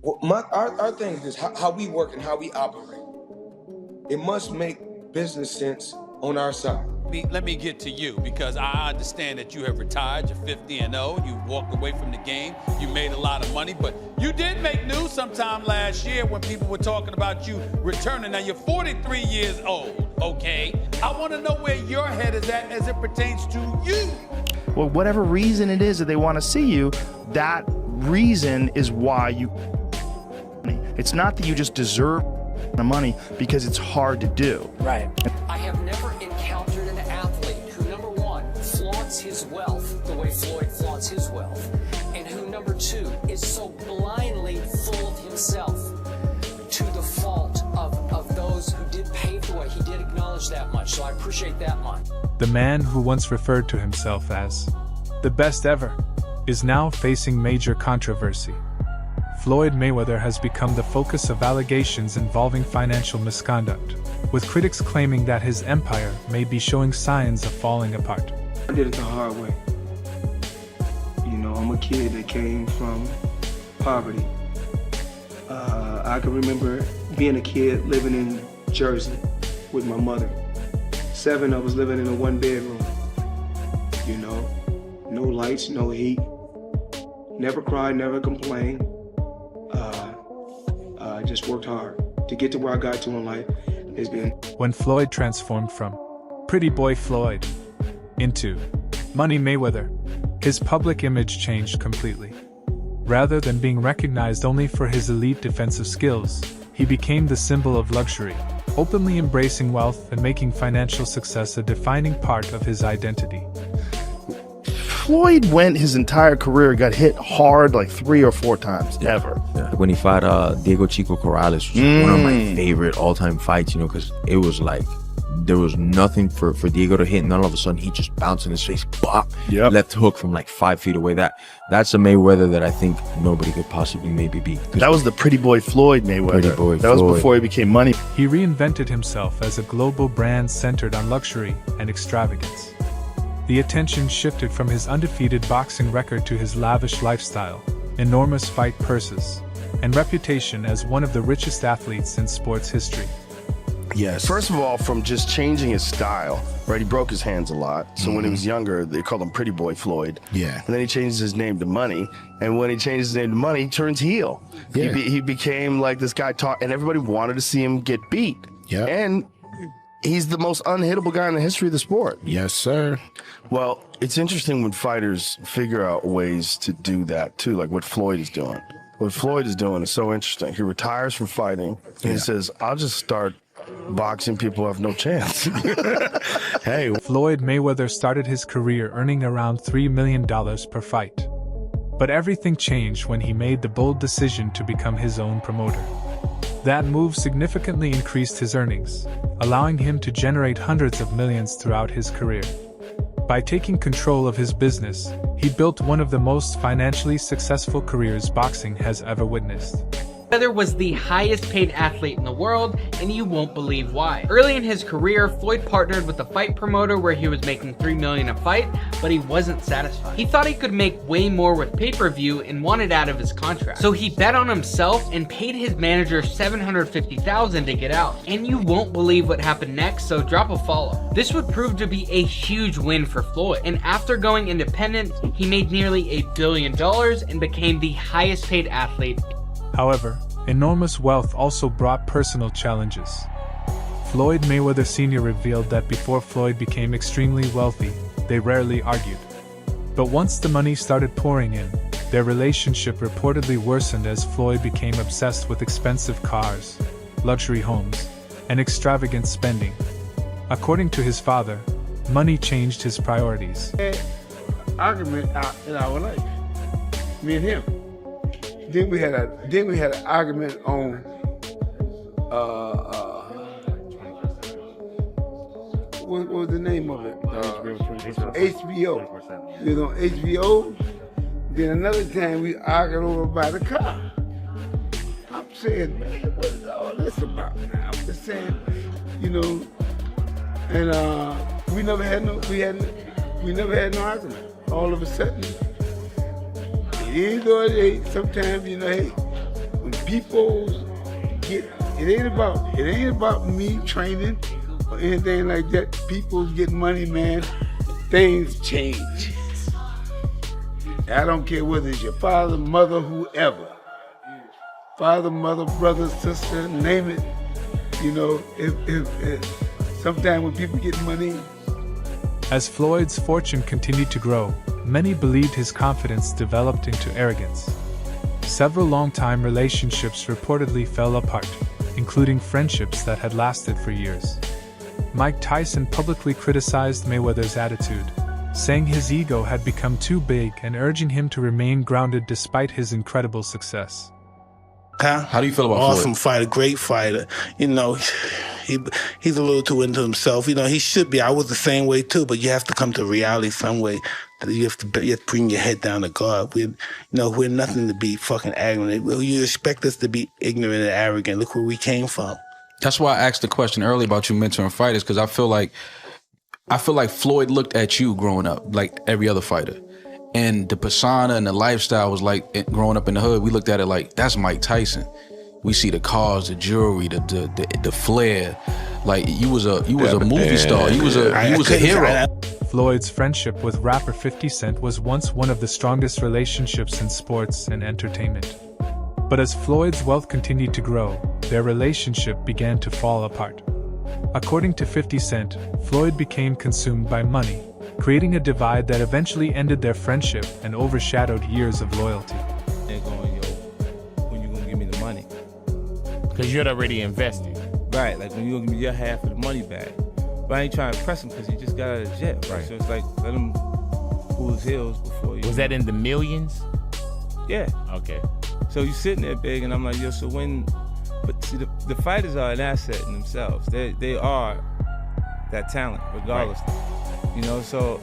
Well, our thing is how we work and how we operate. It must make business sense on our side. Let me get to you, because I understand that you have retired, you're 50-0, you walked away from the game, you made a lot of money, but you did make news sometime last year when people were talking about you returning. Now you're 43 years old, okay? I want to know where your head is at as it pertains to you. Well, whatever reason it is that they want to see you, that reason is why you. It's not that you just deserve the money, because it's hard to do. Right. I have never encountered an athlete who, number one, flaunts his wealth the way Floyd flaunts his wealth, and who, number two, is so blindly full of himself to the fault of those who did pave the way. He did acknowledge that much, so I appreciate that much. The man who once referred to himself as the best ever is now facing major controversy. Floyd Mayweather has become the focus of allegations involving financial misconduct, with critics claiming that his empire may be showing signs of falling apart. I did it the hard way. You know, I'm a kid that came from poverty. I can remember being a kid living in Jersey with my mother. 7 of us living in a 1-bedroom. You know, no lights, no heat. Never cried, never complained. Just worked hard to get to where I got to in life. It's been. When Floyd transformed from Pretty Boy Floyd into Money Mayweather, his public image changed completely. Rather than being recognized only for his elite defensive skills, he became the symbol of luxury, openly embracing wealth and making financial success a defining part of his identity. Floyd went his entire career, got hit hard like 3 or 4 times, ever. Yeah. When he fought Diego Chico Corrales, which was one of my favorite all-time fights, you know, because it was like there was nothing for Diego to hit, and then all of a sudden he just bounced in his face, bop, left hook from like 5 feet away. That's a Mayweather that I think nobody could possibly maybe beat. That was the Pretty Boy Floyd Mayweather. That was before he became Money. He reinvented himself as a global brand centered on luxury and extravagance. The attention shifted from his undefeated boxing record to his lavish lifestyle, enormous fight purses, and reputation as one of the richest athletes in sports history. Yes. First of all, from just changing his style, right? He broke his hands a lot. So when he was younger, they called him Pretty Boy Floyd. Yeah. And then he changed his name to Money. And when he changed his name to Money, he turns heel. Yeah. He became like this guy and everybody wanted to see him get beat. Yeah. And he's the most unhittable guy in the history of the sport. Yes, sir. Well, it's interesting when fighters figure out ways to do that too, like what Floyd is doing. What Floyd is doing is so interesting. He retires from fighting and he says, I'll just start boxing people who have no chance. Hey. Floyd Mayweather started his career earning around $3 million per fight. But everything changed when he made the bold decision to become his own promoter. That move significantly increased his earnings, allowing him to generate hundreds of millions throughout his career. By taking control of his business, he built one of the most financially successful careers boxing has ever witnessed. Mayweather was the highest paid athlete in the world, and you won't believe why. Early in his career, Floyd partnered with a fight promoter where he was making $3 million a fight, but he wasn't satisfied. He thought he could make way more with pay-per-view and wanted out of his contract. So he bet on himself and paid his manager $750,000 to get out. And you won't believe what happened next, so drop a follow. This would prove to be a huge win for Floyd, and after going independent, he made nearly $1 billion and became the highest paid athlete. However, enormous wealth also brought personal challenges. Floyd Mayweather Sr. revealed that before Floyd became extremely wealthy, they rarely argued. But once the money started pouring in, their relationship reportedly worsened as Floyd became obsessed with expensive cars, luxury homes, and extravagant spending. According to his father, money changed his priorities. Argument out in our life, me and him. Then we had an argument on what was the name of it? HBO. You know, HBO. Then another time we argued over by the car. I'm saying, man, what is all this about now? I'm just saying, you know, and we never had no argument. All of a sudden. Sometimes, you know, hey, when people get, it ain't about me training or anything like that. People get money, man. Things change. I don't care whether it's your father, mother, whoever. Father, mother, brother, sister, name it. You know, if sometimes when people get money. As Floyd's fortune continued to grow, many believed his confidence developed into arrogance. Several long-time relationships reportedly fell apart, including friendships that had lasted for years. Mike Tyson publicly criticized Mayweather's attitude, saying his ego had become too big and urging him to remain grounded despite his incredible success. How do you feel about Floyd? Awesome fighter, great fighter. You know, he's a little too into himself. You know, he should be. I was the same way too, but you have to come to reality some way. You have to bring your head down to God. We're nothing to be fucking arrogant. You expect us to be ignorant and arrogant. Look where we came from. That's why I asked the question earlier about you mentoring fighters, because I feel like Floyd looked at you growing up like every other fighter. And the persona and the lifestyle was like, growing up in the hood, we looked at it like, that's Mike Tyson. We see the cars, the jewelry, the flair. Like you was a movie star. You was a hero. Floyd's friendship with rapper 50 Cent was once one of the strongest relationships in sports and entertainment. But as Floyd's wealth continued to grow, their relationship began to fall apart. According to 50 Cent, Floyd became consumed by money, creating a divide that eventually ended their friendship and overshadowed years of loyalty. They're going, yo, when you gonna give me the money? Because you'd already invested. Right, like when you gonna give me your half of the money back. But I ain't trying to press him because he just got out of jail. Right. So it's like, let him cool his heels before you. Was that in the millions? Yeah. Okay. So you sitting there big, and I'm like, yo, so when, but see, the fighters are an asset in themselves. They are that talent, regardless. Right. You know, so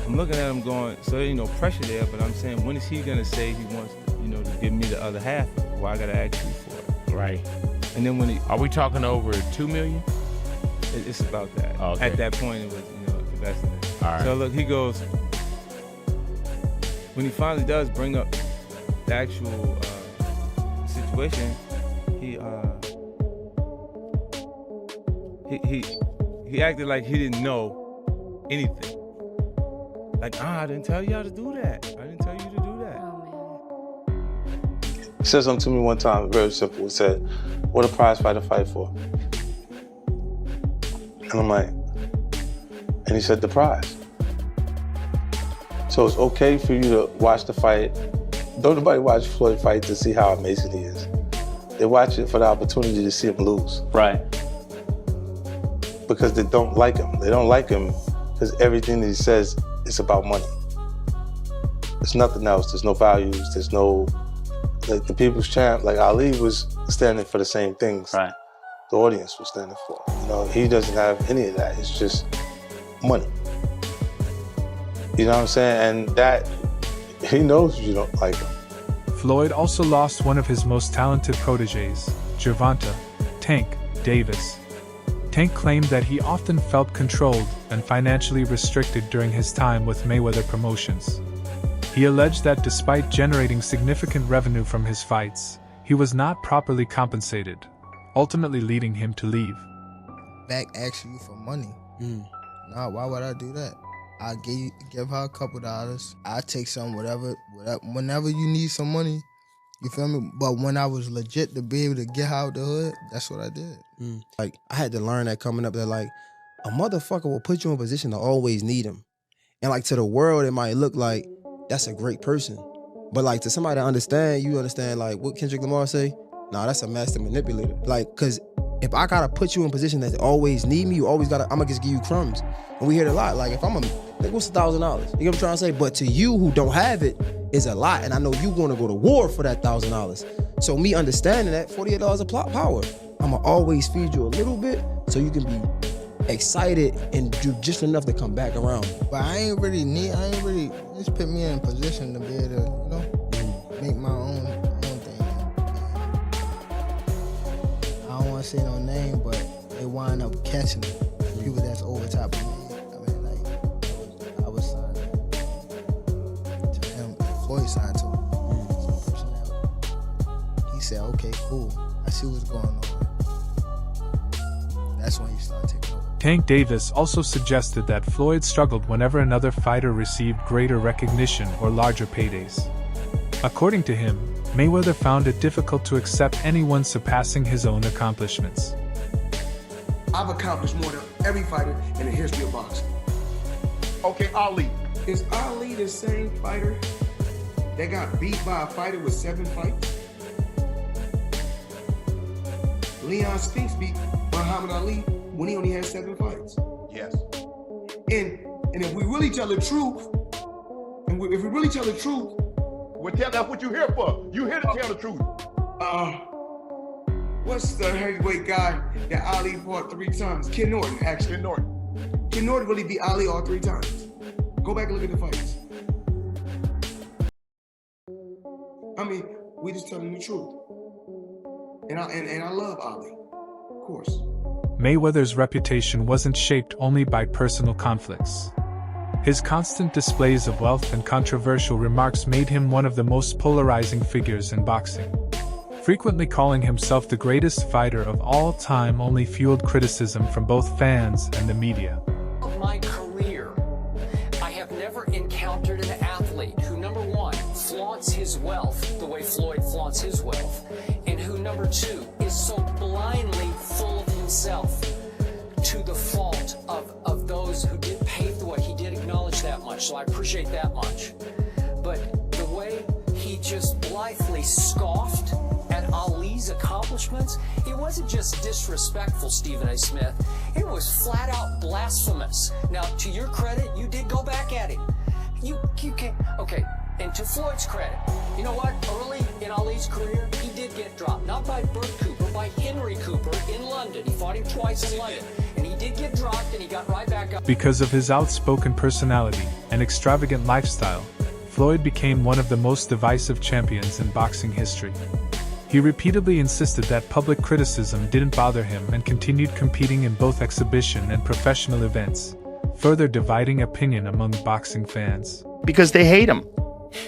I'm looking at him going, so there ain't no pressure there, but I'm saying, when is he gonna say he wants, to give me the other half? Why I gotta ask you for it? Right. And then when are we talking over $2 million? It's about that. Oh, okay. At that point, it was, investing. All right. So look, he goes, when he finally does bring up the actual situation, he acted like he didn't know anything. Like, I didn't tell you how to do that. I didn't tell you to do that. Oh, man. He said something to me one time, very simple. He said, what a prize fighter fight for? And I'm like, and he said, the prize. So it's okay for you to watch the fight. Don't nobody watch Floyd fight to see how amazing he is. They watch it for the opportunity to see him lose. Right. Because they don't like him. They don't like him because everything that he says is about money. There's nothing else. There's no values. There's no, like the people's champ, like Ali was standing for the same things. Right. The audience was standing for. He doesn't have any of that. It's just money. You know what I'm saying? And that, he knows you don't like him. Floyd also lost one of his most talented proteges, Gervonta Tank Davis. Tank claimed that he often felt controlled and financially restricted during his time with Mayweather Promotions. He alleged that despite generating significant revenue from his fights, he was not properly compensated, ultimately leading him to leave. Back asking you for money. Nah, why would I do that? I give her a couple dollars. I take some, whatever, whenever you need some money, you feel me? But when I was legit to be able to get out the hood, that's what I did. Like, I had to learn that coming up that, like, a motherfucker will put you in a position to always need him. And, like, to the world, it might look like that's a great person. But, like, to somebody to understand, you understand, like, what Kendrick Lamar say? Nah, that's a master manipulator. Like, because if I gotta put you in a position that always need me, you always gotta, I'm gonna just give you crumbs. And we hear it a lot. Like, if I'm like, what's $1,000? You know what I'm trying to say? But to you who don't have it, is a lot. And I know you gonna go to war for that $1,000. So me understanding that, $48 of plot power. I'ma always feed you a little bit so you can be excited and do just enough to come back around. But I ain't really, just put me in a position to be able to, make my own thing. I don't wanna say no name, but they wind up catching it. People that's over top of me. I mean, like, I was signed to him, Floyd signed to him. He said, okay, cool. I see what's going on. That's when he started taking over. Tank Davis also suggested that Floyd struggled whenever another fighter received greater recognition or larger paydays. According to him, Mayweather found it difficult to accept anyone surpassing his own accomplishments. I've accomplished more than every fighter in the history of boxing. Okay, Ali. Is Ali the same fighter that got beat by a fighter with 7 fights? Leon Spinks beat Muhammad Ali when he only had 7 fights. Yes. And if we really tell the truth, if we really tell the truth, well, tell that's what you're here for. You here to tell the truth. What's the heavyweight guy that Ali fought 3 times? Ken Norton, actually. Ken Norton. Ken Norton really beat Ali all 3 times. Go back and look at the fights. I mean, we just telling the truth. And I love Ali, of course. Mayweather's reputation wasn't shaped only by personal conflicts. His constant displays of wealth and controversial remarks made him one of the most polarizing figures in boxing. Frequently calling himself the greatest fighter of all time only fueled criticism from both fans and the media. Of my career, I have never encountered an athlete who, number 1, flaunts his wealth the way Floyd flaunts his wealth, and who, number 2, is so blindly full of himself to the fault of those who did pave the way. He did acknowledge that much, so I appreciate that much. But the way he just blithely scoffed at Ali's accomplishments, it wasn't just disrespectful, Stephen A. Smith. It was flat out blasphemous. Now, to your credit, you did go back at him. You can't. Okay, and to Floyd's credit, you know what? Early in Ali's career, he did get dropped. Not by Burt Cooper, by Henry Cooper in London. He fought him twice in London. And he did get dropped, and he got right back up. Because of his outspoken personality and extravagant lifestyle, Floyd became one of the most divisive champions in boxing history. He repeatedly insisted that public criticism didn't bother him and continued competing in both exhibition and professional events, further dividing opinion among boxing fans. Because they hate him.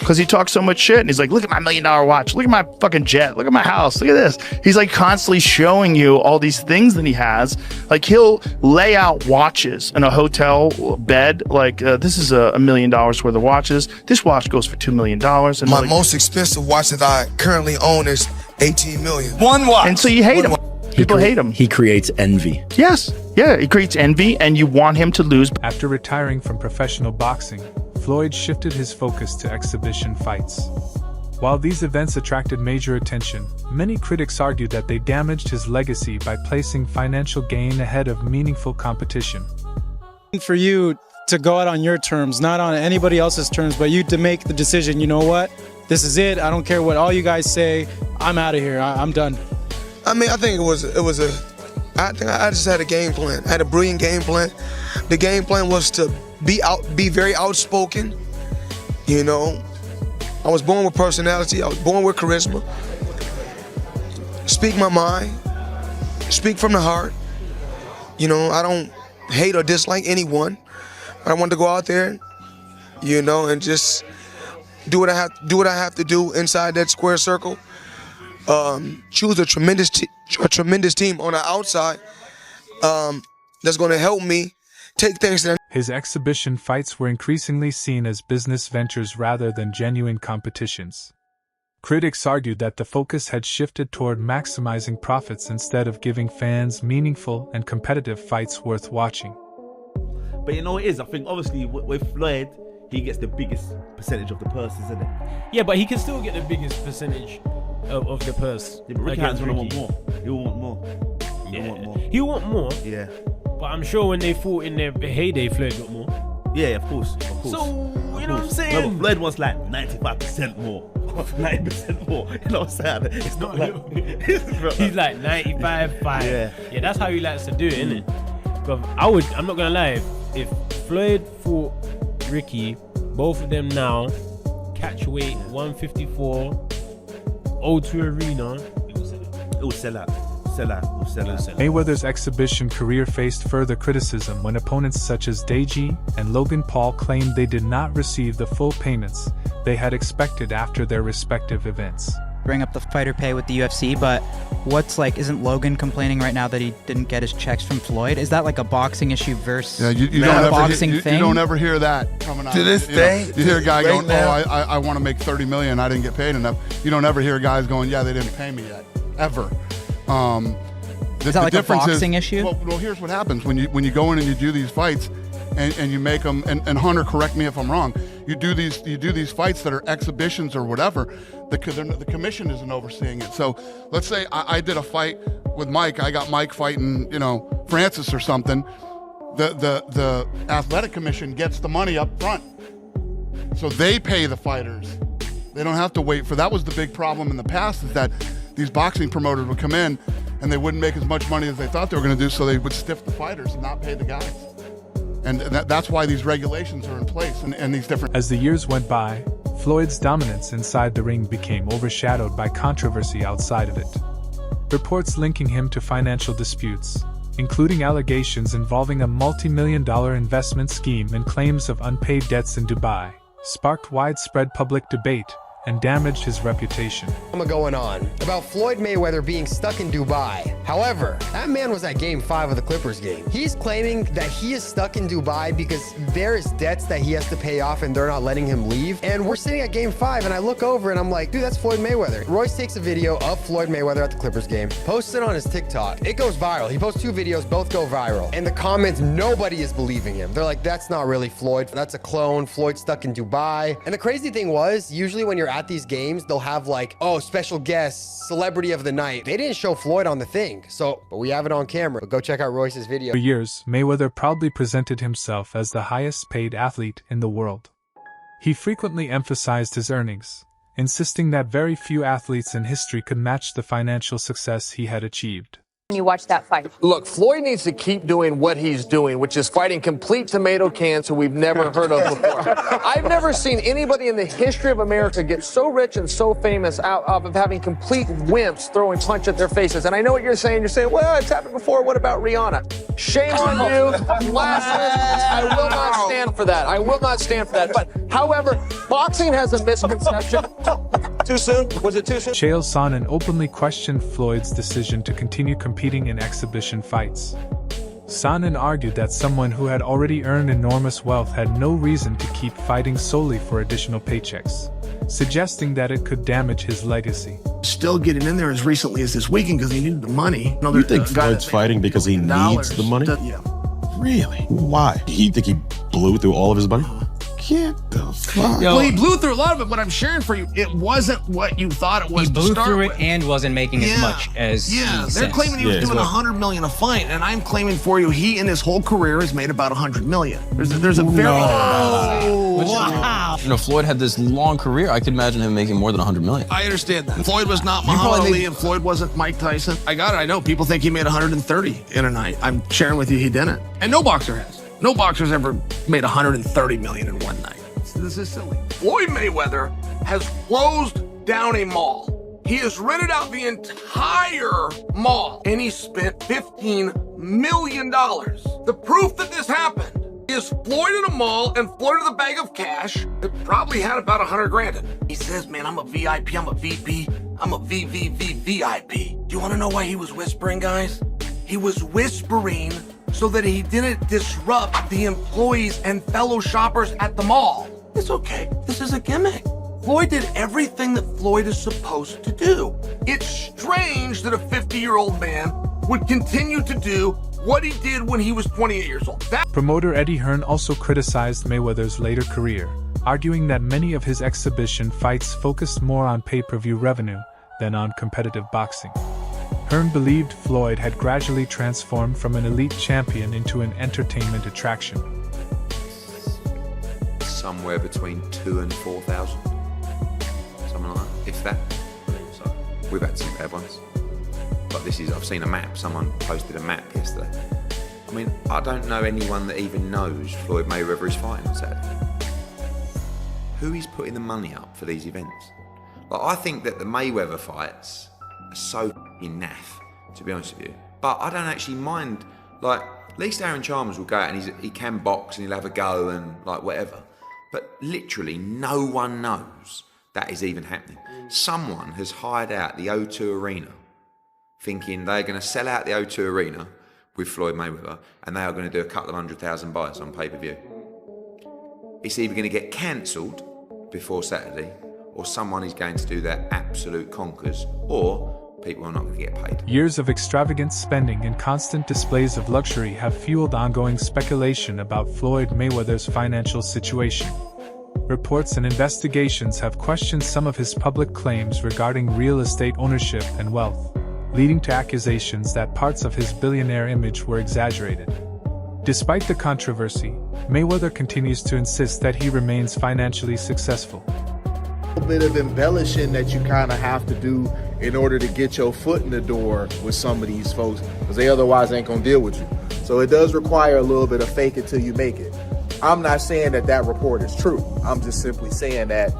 Because he talks so much shit and he's like, look at my $1 million watch, look at my fucking jet, look at my house, look at this. He's like constantly showing you all these things that he has. Like he'll lay out watches in a hotel bed, like this is $1 million worth of watches. This watch goes for $2 million. And My like, most expensive watch that I currently own is $18 million. One watch. and so you hate him. People hate him. He creates envy. Yes. Yeah, it creates envy and you want him to lose. After retiring from professional boxing, Floyd shifted his focus to exhibition fights. While these events attracted major attention, many critics argued that they damaged his legacy by placing financial gain ahead of meaningful competition. For you to go out on your terms, not on anybody else's terms, but you to make the decision, you know what? This is it. I don't care what all you guys say. I'm out of here. I'm done. I mean, I think I think I just had a game plan. I had a brilliant game plan. The game plan was to be very outspoken. You know, I was born with personality. I was born with charisma. Speak my mind. Speak from the heart. You know, I don't hate or dislike anyone. I want to go out there, you know, and just do what I have to do inside that square circle. Choose a tremendous team on the outside that's going to help me take things to the. His exhibition fights were increasingly seen as business ventures rather than genuine competitions. Critics argued that the focus had shifted toward maximizing profits instead of giving fans meaningful and competitive fights worth watching. But you know what it is? I think obviously with Floyd, he gets the biggest percentage of the purse, isn't it? Yeah, but he can still get the biggest percentage of the purse. Yeah, but Ricky Hatton's gonna want more. He'll want more. He'll want more. Yeah. But I'm sure when they fought in their heyday, Floyd got more. Yeah, of course. So, you know what I'm saying? No, but Floyd wants like 95% more. 90% more. You know what I'm saying? It's not like... He's like 95, 5. Yeah, that's how he likes to do it, isn't it? But I'm not gonna lie, if Floyd fought Ricky, both of them now, catch weight 154, O2 Arena, it will sell out. Mayweather's exhibition career faced further criticism when opponents such as Deji and Logan Paul claimed they did not receive the full payments they had expected after their respective events. bring up the fighter pay with the UFC, but what's like, isn't Logan complaining right now that he didn't get his checks from Floyd? Is that like a boxing issue versus you not a don't boxing you thing? don't ever hear that coming out. To this day, you hear a guy going, now. "Oh, I want to make $30 million. I didn't get paid enough." You don't ever hear guys going, "Yeah, they didn't pay me yet," ever. Is that like a boxing issue? Well, here's what happens when you go in and you do these fights, and you make them. And Hunter, correct me if I'm wrong. You do these fights that are exhibitions or whatever. The commission isn't overseeing it. So let's say I did a fight with Mike. I got Mike fighting, Francis or something. The athletic commission gets the money up front, so they pay the fighters. They don't have to wait for. That was the big problem in the past, is that these boxing promoters would come in and they wouldn't make as much money as they thought they were going to do, so they would stiff the fighters and not pay the guys. And that's why these regulations are in place and these different. As the years went by, Floyd's dominance inside the ring became overshadowed by controversy outside of it. Reports linking him to financial disputes, including allegations involving a multi-million-dollar investment scheme and claims of unpaid debts in Dubai, sparked widespread public debate and damaged his reputation. Going on about Floyd Mayweather being stuck in Dubai. However, that man was at Game 5 of the Clippers game. He's claiming that he is stuck in Dubai because there is debts that he has to pay off and they're not letting him leave. And we're sitting at Game 5 and I look over and I'm like, dude, that's Floyd Mayweather. Royce takes a video of Floyd Mayweather at the Clippers game, posts it on his TikTok. It goes viral. He posts 2 videos, both go viral. And the comments, nobody is believing him. They're like, that's not really Floyd. That's a clone. Floyd stuck in Dubai. And the crazy thing was, usually when you're at these games, they'll have like, oh, special guest, celebrity of the night. They didn't show Floyd on the thing, but we have it on camera. But go check out Royce's video. For years, Mayweather proudly presented himself as the highest paid athlete in the world. He frequently emphasized his earnings, insisting that very few athletes in history could match the financial success he had achieved. You watch that fight. Look, Floyd needs to keep doing what he's doing, which is fighting complete tomato cans who we've never heard of before. I've never seen anybody in the history of America get so rich and so famous out of having complete wimps throwing punch at their faces. And I know what you're saying. You're saying, well, it's happened before. What about Rihanna? Shame on you. Blasphemous. I will not stand for that. I will not stand for that. But, however, boxing has a misconception. Too soon? Was it too soon? Chael Sonnen openly questioned Floyd's decision to continue competing in exhibition fights. Sonnen argued that someone who had already earned enormous wealth had no reason to keep fighting solely for additional paychecks, suggesting that it could damage his legacy. Still getting in there as recently as this weekend because he needed the money. You think Floyd's fighting because he needs the money? Yeah. Really? Why? You think he blew through all of his money? Get the fuck. Well, he blew through a lot of it. What I'm sharing for you, it wasn't what you thought it was. He blew through it and wasn't making as much as they're claiming he was doing $100 million a fight, and I'm claiming for you, he in his whole career has made about $100 million. There's a very wow. Floyd had this long career. I could imagine him making more than $100 million. I understand that. Floyd was not Muhammad Ali, and Floyd wasn't Mike Tyson. I got it. I know people think he made 130 in a night. I'm sharing with you, he didn't, and no boxer has. No boxer's ever made 130 million in one night. This is silly. Floyd Mayweather has closed down a mall. He has rented out the entire mall and he spent $15 million. The proof that this happened is Floyd in a mall and Floyd with a bag of cash that probably had about 100 grand in it. He says, man, I'm a VIP, I'm a VP, I'm a VVVVIP. Do you want to know why he was whispering, guys? He was whispering so that he didn't disrupt the employees and fellow shoppers at the mall. It's okay. This is a gimmick. Floyd did everything that Floyd is supposed to do. It's strange that a 50-year-old man would continue to do what he did when he was 28 years old. Promoter Eddie Hearn also criticized Mayweather's later career, arguing that many of his exhibition fights focused more on pay-per-view revenue than on competitive boxing. Hearn believed Floyd had gradually transformed from an elite champion into an entertainment attraction. Somewhere between 2,000 and 4,000, something like that, if that. So we've had some bad ones, but I've seen a map. Someone posted a map yesterday. I mean, I don't know anyone that even knows Floyd Mayweather is fighting on Saturday. Who is putting the money up for these events? Like, I think that the Mayweather fights are so naff, to be honest with you. But I don't actually mind. Like, at least Aaron Chalmers will go out and he can box and he'll have a go and like whatever. But literally no one knows that is even happening. Someone has hired out the O2 Arena thinking they're going to sell out the O2 Arena with Floyd Mayweather and they are going to do a couple of 100,000 buys on pay-per-view. It's either going to get cancelled before Saturday, or someone is going to do their absolute conkers, or people are not going to get paid. Years of extravagant spending and constant displays of luxury have fueled ongoing speculation about Floyd Mayweather's financial situation. Reports and investigations have questioned some of his public claims regarding real estate ownership and wealth, leading to accusations that parts of his billionaire image were exaggerated. Despite the controversy, Mayweather continues to insist that he remains financially successful. A bit of embellishing that you kind of have to do in order to get your foot in the door with some of these folks, because they otherwise ain't gonna deal with you. So it does require a little bit of fake it till you make it. I'm not saying that that report is true. I'm just simply saying that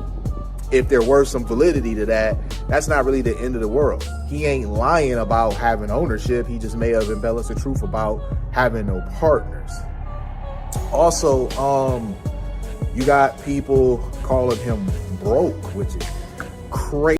if there were some validity to that, that's not really the end of the world. He ain't lying about having ownership. He just may have embellished the truth about having no partners. Also, you got people calling him broke, which is crazy.